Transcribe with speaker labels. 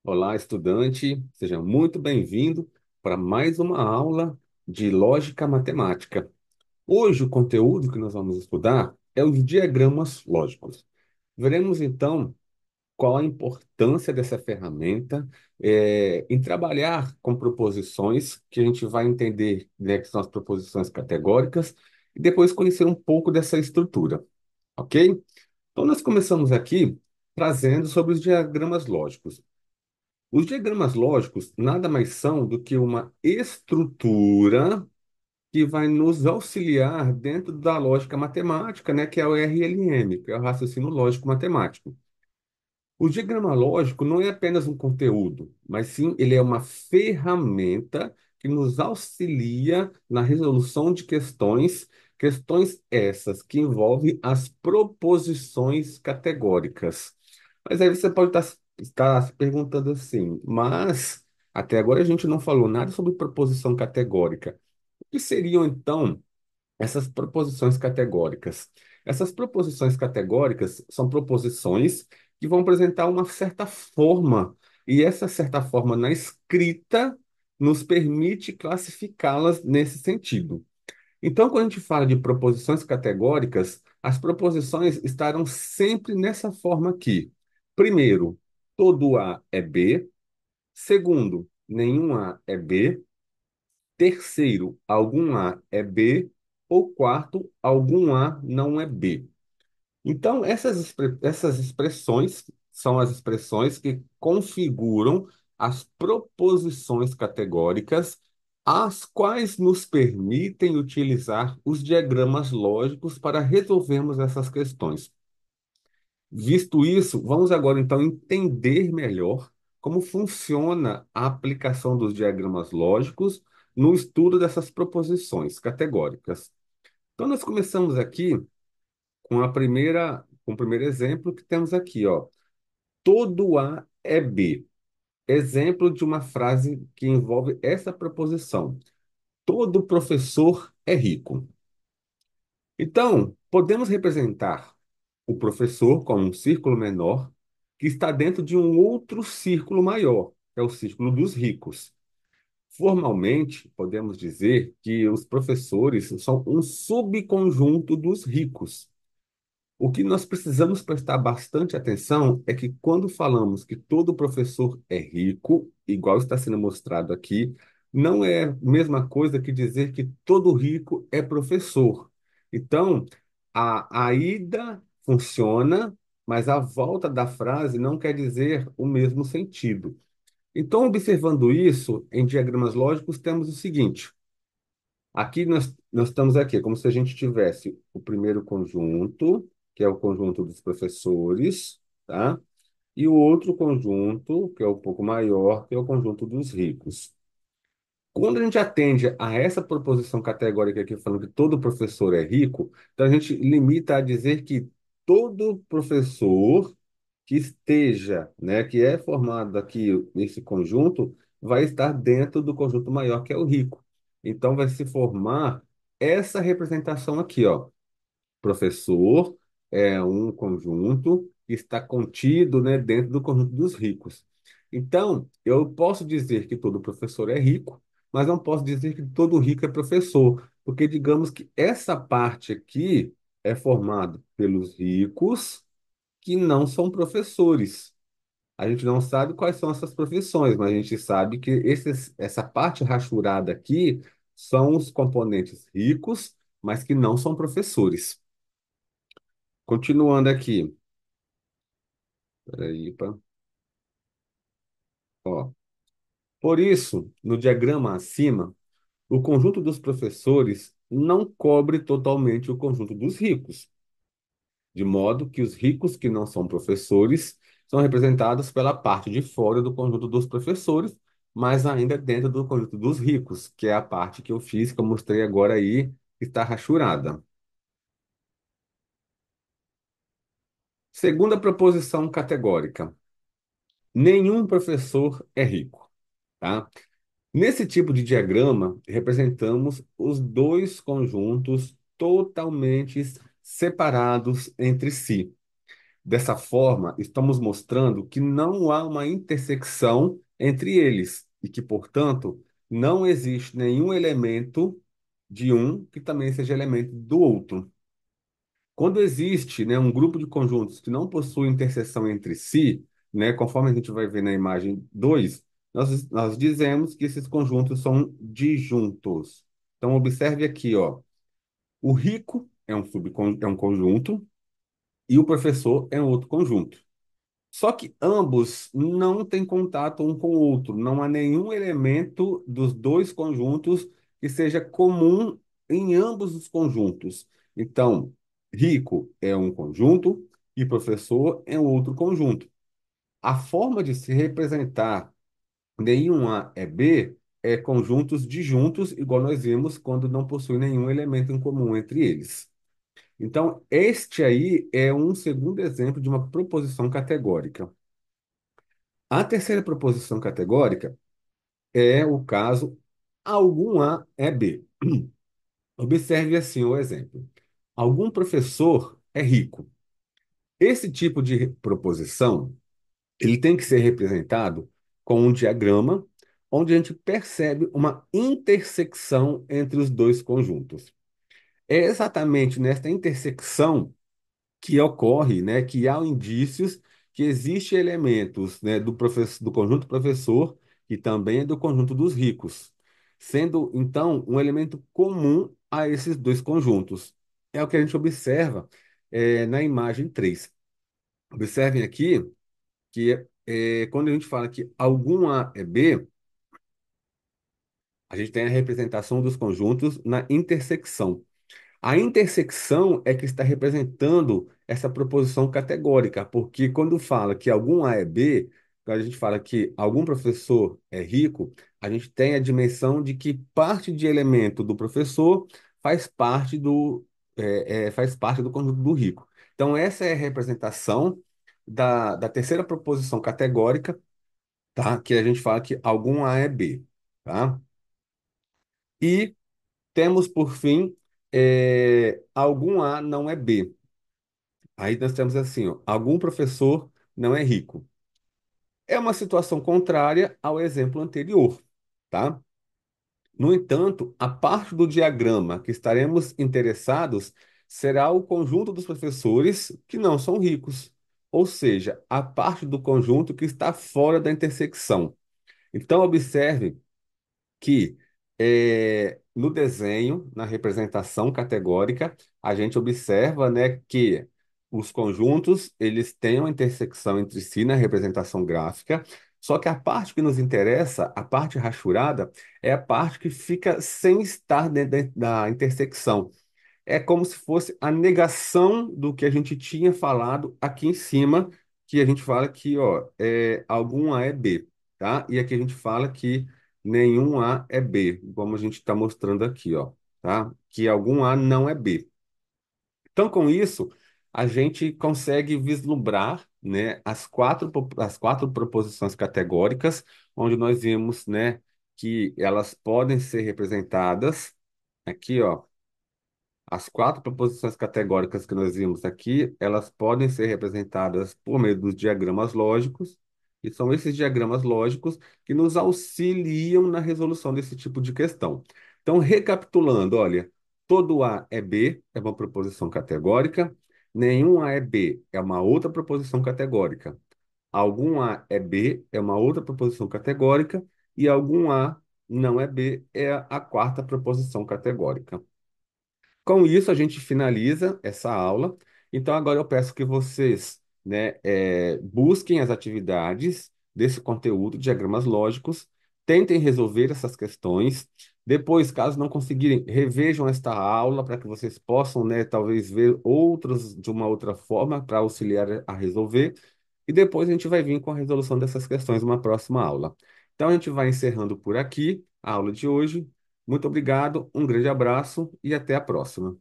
Speaker 1: Olá, estudante, seja muito bem-vindo para mais uma aula de lógica matemática. Hoje, o conteúdo que nós vamos estudar é os diagramas lógicos. Veremos então qual a importância dessa ferramenta em trabalhar com proposições, que a gente vai entender, né, que são as proposições categóricas, e depois conhecer um pouco dessa estrutura, ok? Então, nós começamos aqui trazendo sobre os diagramas lógicos. Os diagramas lógicos nada mais são do que uma estrutura que vai nos auxiliar dentro da lógica matemática, né, que é o RLM, que é o raciocínio lógico matemático. O diagrama lógico não é apenas um conteúdo, mas sim ele é uma ferramenta que nos auxilia na resolução de questões, questões essas que envolvem as proposições categóricas. Mas aí você pode estar se perguntando assim, mas até agora a gente não falou nada sobre proposição categórica. O que seriam então essas proposições categóricas? Essas proposições categóricas são proposições que vão apresentar uma certa forma, e essa certa forma na escrita nos permite classificá-las nesse sentido. Então, quando a gente fala de proposições categóricas, as proposições estarão sempre nessa forma aqui. Primeiro, todo A é B. Segundo, nenhum A é B. Terceiro, algum A é B. Ou quarto, algum A não é B. Então, essas expressões são as expressões que configuram as proposições categóricas, as quais nos permitem utilizar os diagramas lógicos para resolvermos essas questões. Visto isso, vamos agora então entender melhor como funciona a aplicação dos diagramas lógicos no estudo dessas proposições categóricas. Então, nós começamos aqui com o primeiro exemplo que temos aqui, ó. Todo A é B. Exemplo de uma frase que envolve essa proposição. Todo professor é rico. Então, podemos representar o professor como um círculo menor que está dentro de um outro círculo maior, que é o círculo dos ricos. Formalmente, podemos dizer que os professores são um subconjunto dos ricos. O que nós precisamos prestar bastante atenção é que quando falamos que todo professor é rico, igual está sendo mostrado aqui, não é a mesma coisa que dizer que todo rico é professor. Então, a ida funciona, mas a volta da frase não quer dizer o mesmo sentido. Então, observando isso, em diagramas lógicos, temos o seguinte. Aqui nós estamos aqui, é como se a gente tivesse o primeiro conjunto, que é o conjunto dos professores, tá? E o outro conjunto, que é um pouco maior, que é o conjunto dos ricos. Quando a gente atende a essa proposição categórica aqui, falando que todo professor é rico, então a gente limita a dizer que todo professor que esteja, né, que é formado aqui nesse conjunto, vai estar dentro do conjunto maior, que é o rico. Então vai se formar essa representação aqui, ó. Professor é um conjunto que está contido, né, dentro do conjunto dos ricos. Então, eu posso dizer que todo professor é rico, mas não posso dizer que todo rico é professor, porque digamos que essa parte aqui é formada pelos ricos que não são professores. A gente não sabe quais são essas profissões, mas a gente sabe que essa parte rachurada aqui são os componentes ricos, mas que não são professores. Continuando aqui. Peraí, ó. Por isso, no diagrama acima, o conjunto dos professores não cobre totalmente o conjunto dos ricos, de modo que os ricos que não são professores são representados pela parte de fora do conjunto dos professores, mas ainda dentro do conjunto dos ricos, que é a parte que eu fiz, que eu mostrei agora aí, que está rachurada. Segunda proposição categórica. Nenhum professor é rico, tá? Nesse tipo de diagrama, representamos os dois conjuntos totalmente separados entre si. Dessa forma, estamos mostrando que não há uma intersecção entre eles e que, portanto, não existe nenhum elemento de um que também seja elemento do outro. Quando existe, né, um grupo de conjuntos que não possui interseção entre si, né, conforme a gente vai ver na imagem 2, nós dizemos que esses conjuntos são disjuntos. Então, observe aqui, ó, o rico é um conjunto e o professor é um outro conjunto. Só que ambos não têm contato um com o outro. Não há nenhum elemento dos dois conjuntos que seja comum em ambos os conjuntos. Então, rico é um conjunto e professor é um outro conjunto. A forma de se representar nenhum A é B é conjuntos disjuntos, igual nós vimos quando não possui nenhum elemento em comum entre eles. Então, este aí é um segundo exemplo de uma proposição categórica. A terceira proposição categórica é o caso algum A é B. Observe assim o exemplo. Algum professor é rico. Esse tipo de proposição, ele tem que ser representado com um diagrama onde a gente percebe uma intersecção entre os dois conjuntos. É exatamente nesta intersecção que ocorre, né, que há indícios que existem elementos, né, do conjunto professor e também do conjunto dos ricos, sendo então um elemento comum a esses dois conjuntos. É o que a gente observa na imagem 3. Observem aqui que quando a gente fala que algum A é B, a gente tem a representação dos conjuntos na intersecção. A intersecção é que está representando essa proposição categórica, porque quando fala que algum A é B, quando a gente fala que algum professor é rico, a gente tem a dimensão de que parte de elemento do professor faz parte faz parte do conjunto do rico. Então, essa é a representação da terceira proposição categórica, tá? Que a gente fala que algum A é B, tá? E temos, por fim, algum A não é B. Aí nós temos assim, ó, algum professor não é rico. É uma situação contrária ao exemplo anterior, tá? No entanto, a parte do diagrama que estaremos interessados será o conjunto dos professores que não são ricos, ou seja, a parte do conjunto que está fora da intersecção. Então, observe que no desenho, na representação categórica, a gente observa, né, que os conjuntos eles têm uma intersecção entre si na representação gráfica, só que a parte que nos interessa, a parte rachurada, é a parte que fica sem estar dentro da intersecção. É como se fosse a negação do que a gente tinha falado aqui em cima, que a gente fala que, ó, algum A é B, tá? E aqui a gente fala que nenhum A é B, como a gente está mostrando aqui, ó, tá? Que algum A não é B. Então, com isso, a gente consegue vislumbrar, né, as quatro proposições categóricas, onde nós vimos, né, que elas podem ser representadas aqui, ó. As quatro proposições categóricas que nós vimos aqui, elas podem ser representadas por meio dos diagramas lógicos, e são esses diagramas lógicos que nos auxiliam na resolução desse tipo de questão. Então, recapitulando, olha, todo A é B é uma proposição categórica, nenhum A é B é uma outra proposição categórica, algum A é B é uma outra proposição categórica, e algum A não é B é a quarta proposição categórica. Com isso, a gente finaliza essa aula. Então, agora eu peço que vocês, né, busquem as atividades desse conteúdo, diagramas lógicos, tentem resolver essas questões. Depois, caso não conseguirem, revejam esta aula para que vocês possam, né, talvez ver outros de uma outra forma para auxiliar a resolver. E depois a gente vai vir com a resolução dessas questões numa próxima aula. Então, a gente vai encerrando por aqui a aula de hoje. Muito obrigado, um grande abraço e até a próxima.